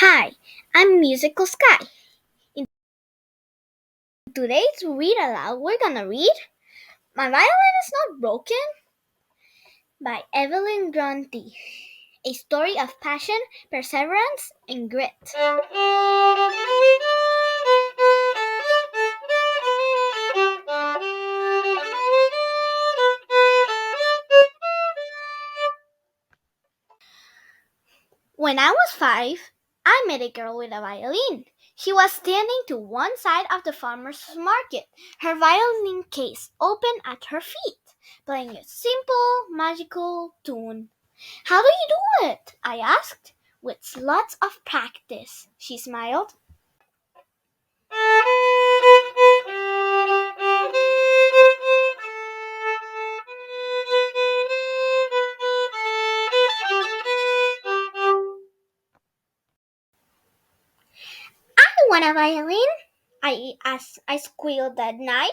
Hi, I'm Musical Sky. In today's Read Aloud, we're gonna read My Violin Is Not Broken by Evelyn Grundy. A story of passion, perseverance, and grit. When I was 5, I met a girl with a violin. She was standing to one side of the farmer's market, her violin case open at her feet, playing a simple, magical tune. How do you do it? I asked. With lots of practice, she smiled. I want a violin, I squealed that night.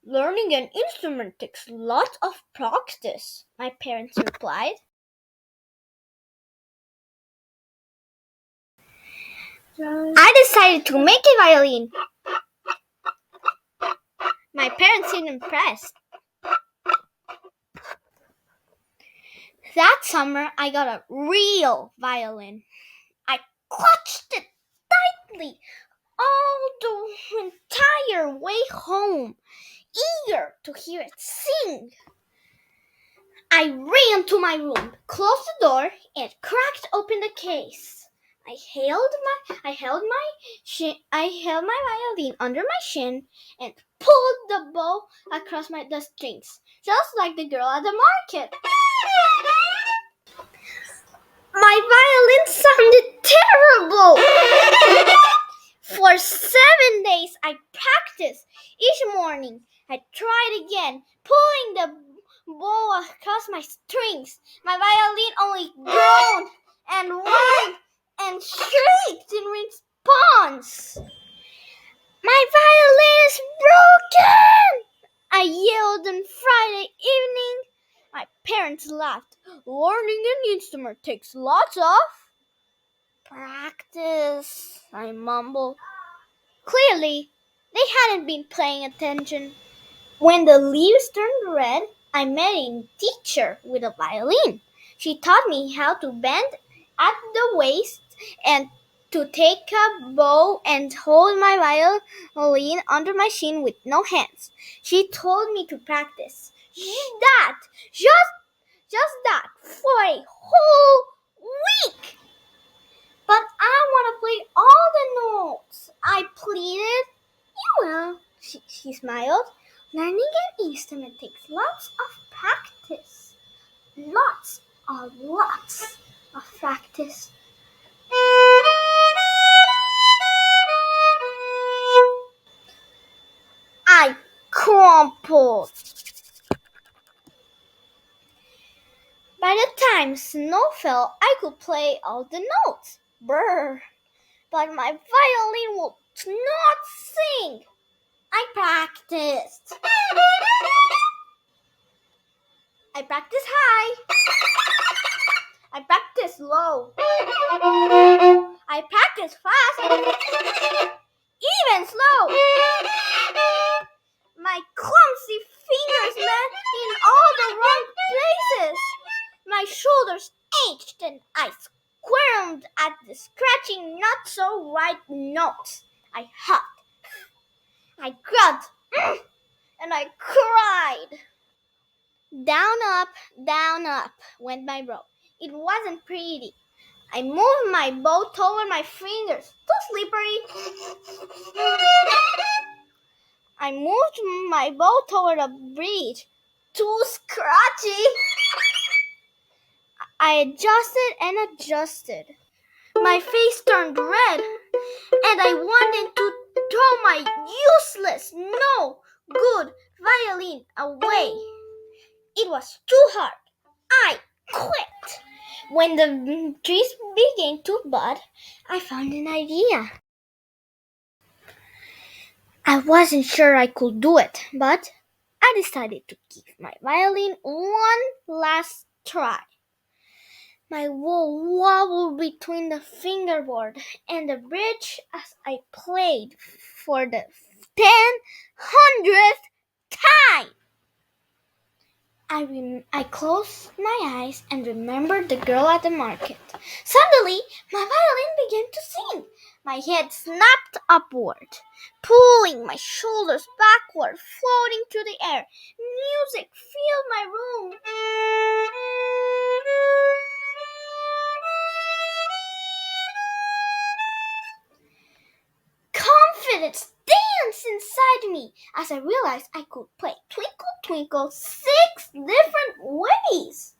Learning an instrument takes lots of practice, my parents replied. I decided to make a violin. My parents seemed impressed. That summer, I got a real violin. I clutched it tightly all the entire way home, eager to hear it sing. I ran to my room, closed the door, and cracked open the case. I held my violin under my chin and pulled the bow across the strings, just like the girl at the market. My violin sounded terrible. For 7 days, I practiced. Each morning, I tried again, pulling the bow across my strings. My violin only groaned and whined and shrieked in response. My violin is broken! I yelled on Friday evening. My parents laughed. Learning an instrument takes lots of practice, I mumbled. Clearly, they hadn't been paying attention. When the leaves turned red, I met a teacher with a violin. She taught me how to bend at the waist and to take a bow and hold my violin under my chin with no hands. She told me to practice that, just that, for a whole week. But I want to play all the notes, I pleaded. You will, she smiled. Learning an instrument takes lots of practice. Lots of practice. I crumpled. By the time snow fell, I could play all the notes. Brr. But my violin would not sing. I practiced. I practiced high. I practiced low. I practiced fast. Even slow. My clumsy fingers met in all the wrong places. My shoulders ached and I squirmed at the scratching not so right notes. I huffed. I grubbed. And I cried. Down up went my bow. It wasn't pretty. I moved my bow toward my fingers. Too slippery. I moved my bow toward a bridge. Too scratchy. I adjusted and adjusted. My face turned red, and I wanted to throw my useless, no good violin away. It was too hard. I quit. When the trees began to bud, I found an idea. I wasn't sure I could do it, but I decided to give my violin one last try. My wool wobbled between the fingerboard and the bridge as I played for the 100th time. I closed my eyes and remembered the girl at the market. Suddenly, my violin began to sing. My head snapped upward, pulling my shoulders backward, floating through the air. Music filled my room. Confidence danced inside me as I realized I could play Twinkle Twinkle 6 different ways.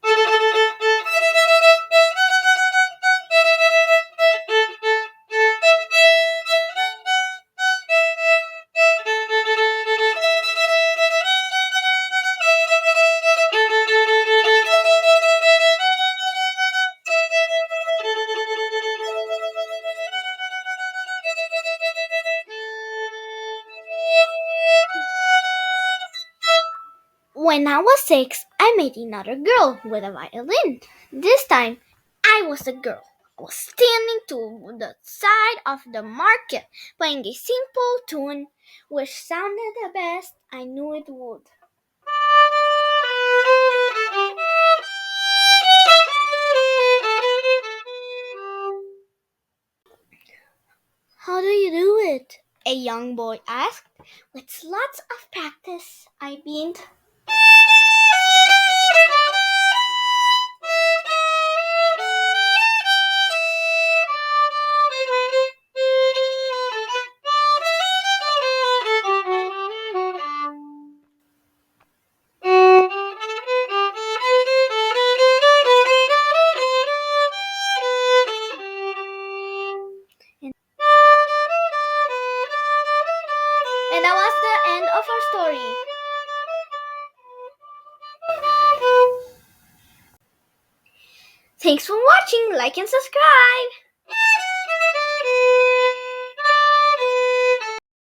When I was 6, I met another girl with a violin. This time, I was the girl. I was standing to the side of the market, playing a simple tune which sounded the best I knew it would. How do you do it? A young boy asked. With lots of practice, I beamed. And that was the end of our story. Thanks for watching, like and subscribe.